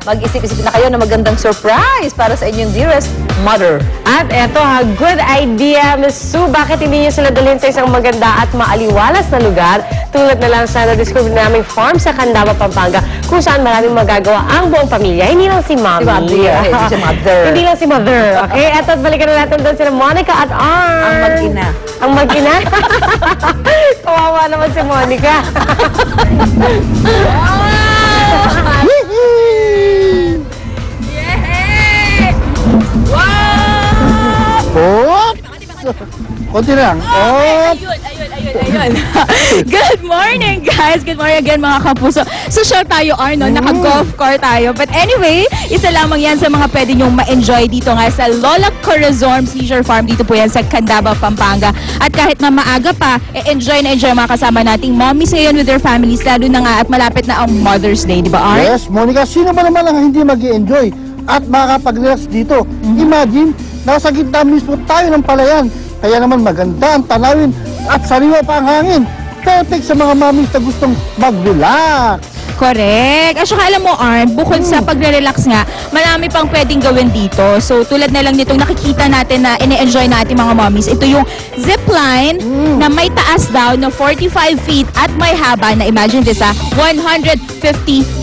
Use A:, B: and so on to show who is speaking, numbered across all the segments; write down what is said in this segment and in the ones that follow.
A: mag-isip-isip na kayo na magandang surprise para sa inyong dearest mother.
B: At eto ha, good idea, Miss Sue. Bakit hindi niyo sila dalhin sa isang maganda at maaliwalas na lugar tulad na lang sa na-discover naming farm sa Candaba, Pampanga, kung saan maraming magagawa ang buong pamilya. Hindi lang si Mommy.
A: Hindi si Mother.
B: Hindi lang si Mother. Okay? Eto at balikan na natin doon sila Monica at Arn.
A: Ang mag-ina.
B: Ang mag-ina? Kawawa naman si Monica.
C: Konti lang.
D: Ayun. Good morning, guys. Good morning again, mga kapuso. Social tayo, Arno. Naka-golf car tayo. But anyway, isa lamang yan sa mga pwede nyong ma-enjoy dito nga sa Lola Corazon Leisure Farm. Dito po yan sa Candaba, Pampanga. At kahit na maaga pa, enjoy na enjoy mga kasama nating mommies ngayon with their families. Lalo na nga at malapit na ang Mother's Day, di ba, Arn?
C: Yes, Monica. Sino ba naman ang hindi mag-i-enjoy at makakapag-relax dito? Imagine, nasa gitna mismo tayo ng palayan. Kaya naman maganda ang tanawin at sariwa pa ang hangin. Perfect sa mga mommies na gustong mag-relax.
D: Correct. At saka alam mo, Arn, bukod sa pagre-relax nga, marami pang pwedeng gawin dito. So, tulad na lang nitong nakikita natin na ine-enjoy natin mga mommies. Ito yung zipline na may taas daw na 45 feet at may haba na, imagine this 150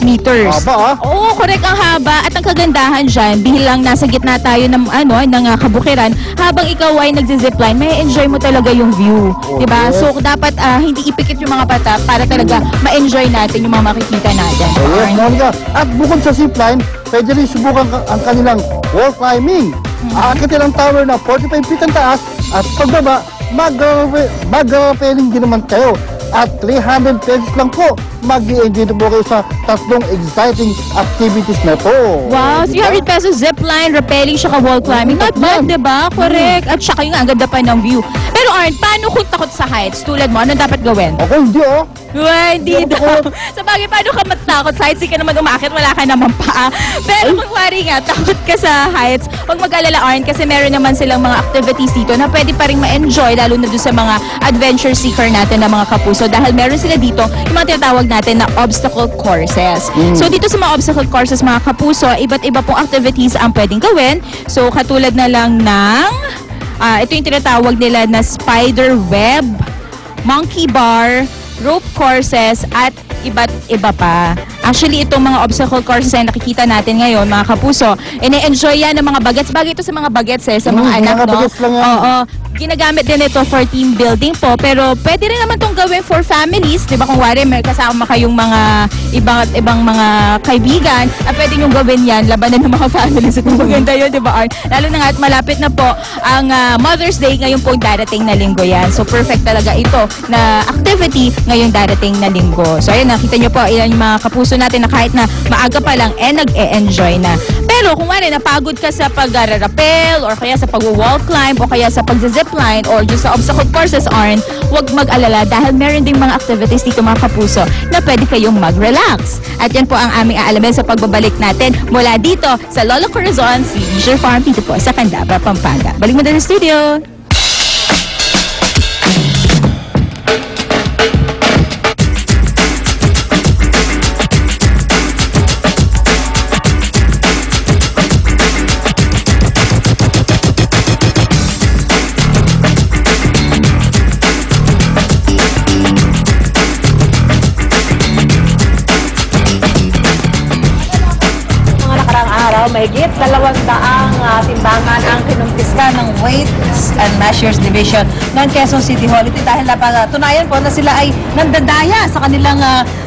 D: meters.
C: Haba, ah.
D: Oo, correct ang haba. At ang kagandahan dyan, bilang nasa gitna tayo ng, ng kabukiran, habang ikaw ay nagzi-zipline, may enjoy mo talaga yung view. Diba? So, dapat hindi ipikit yung mga pata para talaga ma-enjoy natin yung mga makikita natin.
C: Yes, Monica. At bukod sa zipline, pwede rin subukan ang kanilang wall climbing. Aakitin ang tower na 45 feet ang taas at pagbaba, mag-rappelling din naman kayo. At 300 pesos lang po, mag-i-enjoy po kayo sa tatlong exciting activities na to.
D: Wow, 300 pesos zipline, rappelling, saka wall climbing. Not bad, diba? Correct. At saka yung ang ganda pa ng view. Pero Arn, paano kung takot sa heights? Tulad mo, anong dapat gawin?
C: Ako hindi, oh.
D: Well, hindi daw. Sa bagay, paano ka matakot sa heights? Hindi ka naman umakit, wala ka naman pa. Pero kung wari nga, takot ka sa heights, huwag mag-alala, Arn, kasi meron naman silang mga activities dito na pwede pa rin ma-enjoy, lalo na doon sa mga adventure seeker natin na mga kapuso. Dahil meron sila dito yung mga tinatawag natin na obstacle courses. So dito sa mga obstacle courses, mga kapuso, iba't iba pong activities ang pwedeng gawin. So katulad na lang ng ito yung tinatawag nila na spider web, monkey bar, rope courses, at iba't iba pa. Actually, itong mga obstacle courses na nakikita natin ngayon, mga kapuso, ine-enjoy yan ng mga bagets. Bagay ito sa mga bagets sa mga anak,
C: mga
D: no?
C: bagets lang yan.
D: Oo. Ginagamit din ito for team building po, pero pwede rin naman itong gawin for families. Di ba kung wari, may kasama kayong mga ibang mga kaibigan, at pwede nyo gawin yan, labanan ng mga families. Ito maganda yun, di ba, Arn? Lalo na nga at malapit na po ang Mother's Day ngayon po darating na linggo yan. So perfect talaga ito na activity ngayong darating na linggo. So ayun, nakita nyo po, ilan yung mga kapuso natin na kahit na maaga pa lang, nag-e-enjoy na. Pero kung wari, napagod ka sa pag-rappel, or kaya sa pag-wall climb, o kaya sa pag-zipline, or just sa obstacle courses, Arn, huwag mag-alala dahil meron ding mga activities dito, mga kapuso, na pwede kayong mag-relax. At yan po ang aming aalamin sa pagbabalik natin mula dito sa Lola Corazon Leisure Farm dito po sa Candaba, Pampanga. Balik mo din sa studio.
A: Mahigit 200 timbangan ang kinumpiska ng Weights and Measures Division ng Quezon City Hall. Ito dahil tunayan po na sila ay nandadaya sa kanilang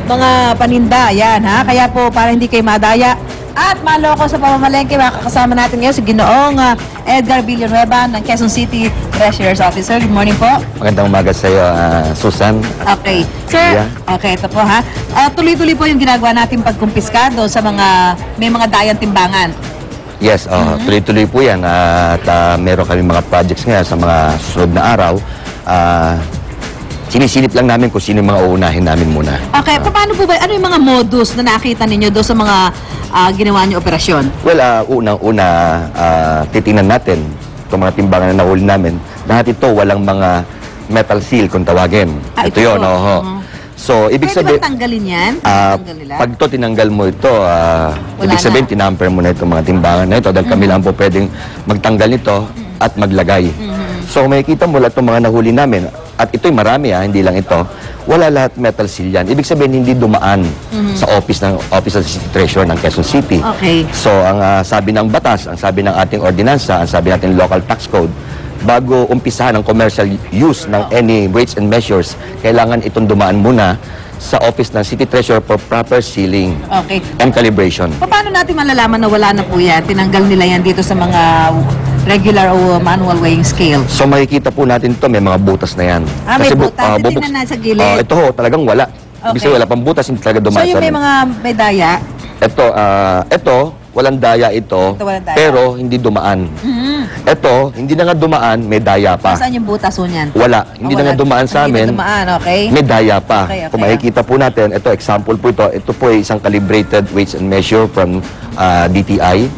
A: mga paninda. Yan, ha? Kaya po para hindi kayo madaya at maloko sa pamamalengke, makakasama natin ngayon si Ginoong Edgar Villanueva ng Quezon City Treasurer's Officer. Good morning po.
E: Magandang umaga sa iyo, Susan.
A: Okay. Sir, okay, ito po ha. Tuloy-tuloy po yung ginagawa natin pagkumpiskado sa may mga dayang timbangan.
E: Yes, tuloy-tuloy po yan. At meron kami mga projects ngayon sa mga susunod na araw. Sinisilip lang namin kung sino yung mga uunahin namin muna.
A: Okay, paano po ba, ano yung mga modus na nakita ninyo doon sa mga ginawa niyo operasyon?
E: Well, unang-una, titingnan natin itong mga timbangan na nahuli namin. Lahat ito, walang mga metal seal kung tawagin. Ito yun, So, ibig
A: Pwede
E: sabihin,
A: ba tanggalin yan? Tanggal nila?
E: pag to tinanggal mo ito, ibig
A: na.
E: sabihin, tinamper mo na itong mga timbangan na ito dahil kami lang po pwedeng magtanggal nito at maglagay. So, makikita mo lahat itong mga nahuli namin, at ito'y marami hindi lang ito, wala lahat metal seal yan. Ibig sabihin, hindi dumaan sa office ng City Treasurer ng Quezon City.
A: Okay.
E: So, ang sabi ng batas, ang sabi ng ating ordinansa, ang sabi natin local tax code, bago umpisahan ang commercial use ng any weights and measures, kailangan itong dumaan muna sa office ng City Treasurer for proper sealing
A: Okay.
E: and calibration.
A: Paano natin malalaman na wala na po yan? Tinanggal nila yan dito sa mga regular o manual weighing scale.
E: So makikita po natin ito, may mga butas na yan.
A: May butas. Tingnan na sa gilid.
E: Ito ho, talagang wala. Ibig sabihin, wala pang butas, hindi talaga
A: So
E: dumaan
A: yung
E: sa
A: may
E: amin.
A: mga medaya,
E: Ito, walang daya ito,
A: Ito, walang daya.
E: pero hindi dumaan. Ito, hindi na nga dumaan, may daya pa.
A: saan yung butas ho niyan?
E: Wala, hindi na nga dumaan sa
A: Hindi
E: amin.
A: na dumaan, okay?
E: May daya pa.
A: Okay, okay.
E: Kung makikita po natin, ito, example po ito. Ito po ay isang calibrated weights and measure from DTI.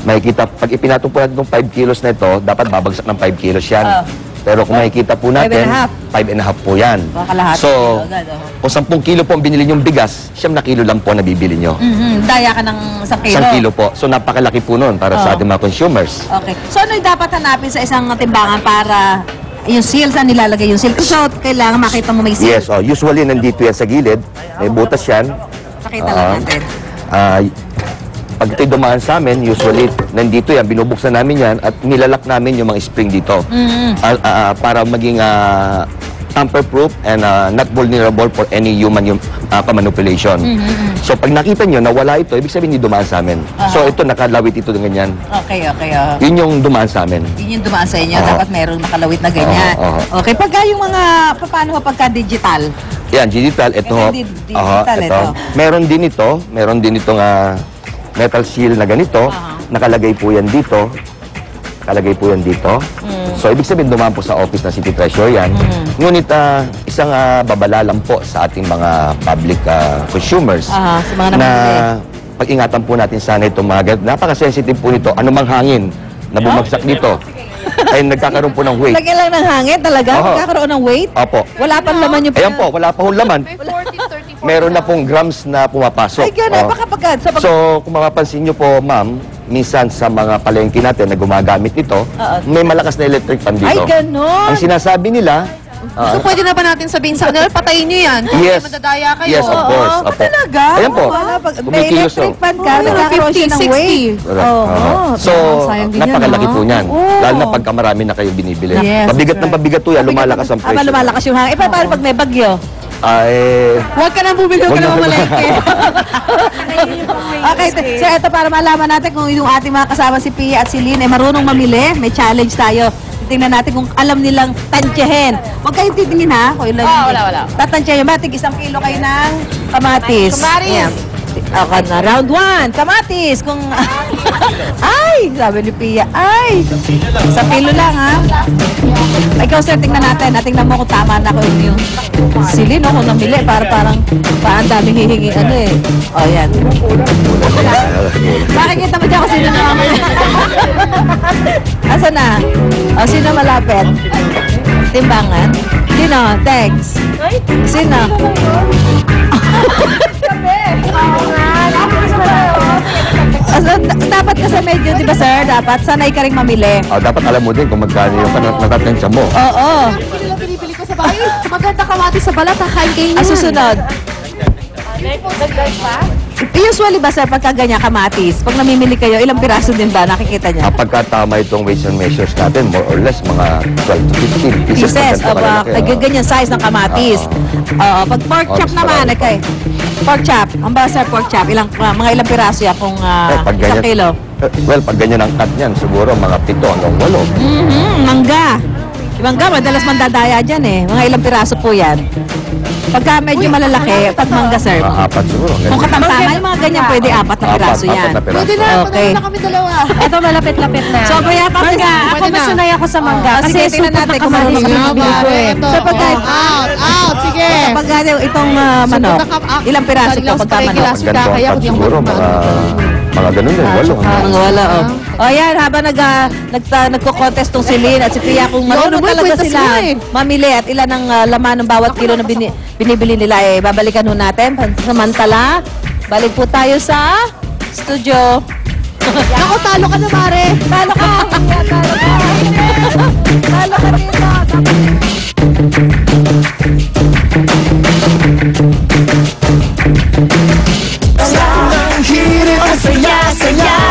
E: Makikita, pag ipinatong po natin itong 5 kilos na ito, dapat babagsak ng 5 kilos yan. Pero kung makikita po natin, 5.5 po yan.
A: Baka kalahati
E: So,
A: kilo agad,
E: kung 10 kilo po ang binili niyong bigas, 9 na kilo lang po na bibili niyo.
A: Daya ka ng 1 kilo.
E: 1 kilo po. So, napakalaki po nun para sa ating mga consumers.
A: Okay. So ano yung dapat hanapin sa isang timbangan para yung seal, saan nilalagay yung seal? So kailangan makita mo may seal.
E: Yes, usually nandito yan sa gilid. May butas yan.
A: Pakita lang natin.
E: Pag ito'y dumaan sa amin, usually nandito yan, binubuksan namin yan at nilalak namin yung mga spring dito para maging tamper-proof and not vulnerable for any human manipulation. So pag nakita nyo na wala ito, ibig sabihin hindi dumaan sa amin. So ito, nakalawit ito ng ganyan.
A: Okay.
E: Yun yung dumaan sa amin.
A: Yun yung dumaan sa inyo. Dapat merong nakalawit na ganyan. Okay. Pagka yung mga, paano ho pagka digital?
E: Yan, digital, ito.
A: Digital, ito.
E: Meron din itong metal seal na ganito. Nakalagay po yan dito. So, ibig sabihin, dumaan po sa office ng City Treasurer yan. Ngunit, isang babala lang po sa ating mga public consumers
A: Sa mga
E: na
A: namimili.
E: pag-ingatan po natin sana itong mga ganito. Napaka-sensitive po nito. Anumang hangin na bumagsak dito ay nagkakaroon po ng weight.
A: Lagyan lang ng hangin talaga? Magkakaroon ng weight?
E: Opo.
A: Wala pang laman yung
E: Ayan po, wala pa hong laman. Meron na pong grams na pumapasok.
A: Ay, gano'n. Baka pagka.
E: So, kung mapapansin nyo po, ma'am, minsan sa mga palengke natin na gumagamit nito, may malakas na electric fan dito.
A: Ay, gano'n.
E: Ang sinasabi nila,
F: So, pwede na ba natin sabihin sa kanila, patayin nyo yan? Kung
E: yes,
F: madadaya kayo.
E: yes, of course. Opo.
A: Talaga?
E: Ayan po.
A: May
E: Kumikilos
A: electric
E: to.
A: fan ka, nagkakaroon siya ng
F: 50,
A: weight.
E: So,
F: sayang din yan,
E: napakalaki po niyan.
A: Oo.
E: Lalo na pagka marami na kayo binibili.
F: Yes,
E: Pabigat ng pabigat to yan, lumalakas ang presyo.
A: Lumalakas yung hangin. Paano pag may bagyo?
E: Ay,
F: Huwag ka nang bumili, huwag ka nang mamalengke.
A: Okay, so ito para malaman natin kung yung ating mga kasama si Pia at si Lynn ay marunong mamili. May challenge tayo. Tingnan natin kung alam nilang tansyahin. Huwag kayong titingin ha. Kung ilan
F: wala.
A: Tatansyahin. Matig 1 kilo kayo ng kamatis.
F: Kamatis.
A: Ayan. Okay na. Round 1. Kamatis. Kung... ay! Sabi ni Pia. Ay! 1 kilo lang ha. Ikaw sir, tingnan natin. Tingnan mo kung tama na ko yung sili, no? Kung namili. Parang daming hihingi. Ano eh. O, yan. Makikita mo dyan kung sino na mamaya. Asa na? O, sino malapit? Timbangan? Sino? Thanks. Sino? Dapat kasi medyo, di ba sir? Dapat sanay ka rin mamili.
E: dapat alam mo din kung magkano yung natatansya mo.
A: Oo.
F: Hindi lang binibili ko sa bahay. Maganda kamatis sa balat, kakain kayo
A: Ang
F: yan.
A: susunod. Usually ba sir, pagka ganyan kamatis, pag namimili kayo, ilang piraso din ba nakikita niya?
E: Pagka tama itong weights and measures natin, more or less, mga 12 to 15 pieces.
A: Pieces,
E: Ganito kalaki,
A: ganyan size ng kamatis. Oo, pag pork chop
E: mas
A: naman,
E: marami pa.
A: okay. Pork chop, ang ba sir, pork chop, mga ilang piraso yan kung
E: pag
A: 1
E: ganyan,
A: kilo?
E: Well, pag ganyan ang cut niyan, siguro mga 7 hanggang 8.
A: Mangga. Yung mangga, madalas mandadaya dyan eh. Mga ilang piraso po yan. Pagka medyo malalaki, pag mangga sir.
E: Mga 4 siguro.
A: Kung katamtama, yung mga ganyan, pwede 4 na piraso yan.
E: 4 na piraso.
F: Pwede na,
A: Okay.
F: okay. Na kami dalawa.
B: Ito malapit-lapit na.
A: So, kaya mangga.
B: Ako masanay ako sa mangga.
A: Oh,
B: Kasi
A: sige, tingnan
B: super
A: natin kung
B: nakamalis
A: marunong
B: yung
A: ka
B: bibili ko eh.
F: Ito.
A: So, pagka-
F: Out, sige.
A: Kapag itong manok, ilang piraso po pagka manok?
F: Kilas
E: Pag ganito ang
F: kaya
E: cut
F: kung yung
E: siguro, mga ganun din, 8.
A: Mga wala, oh. O yan, habang nagko-contest tong si Lynn at si Pia, kung marunong
F: Yun,
A: talaga
F: kwenta
A: sila
F: sila eh.
A: mamili at ilan ang laman ng bawat kilo na binibili nila eh. Babalikan ho natin. Samantala, balik po tayo sa studio.
F: Ako, talo ka na, Mare.
A: Talo ka! Talo ka dito!
G: Ang hirit, ang saya, saya.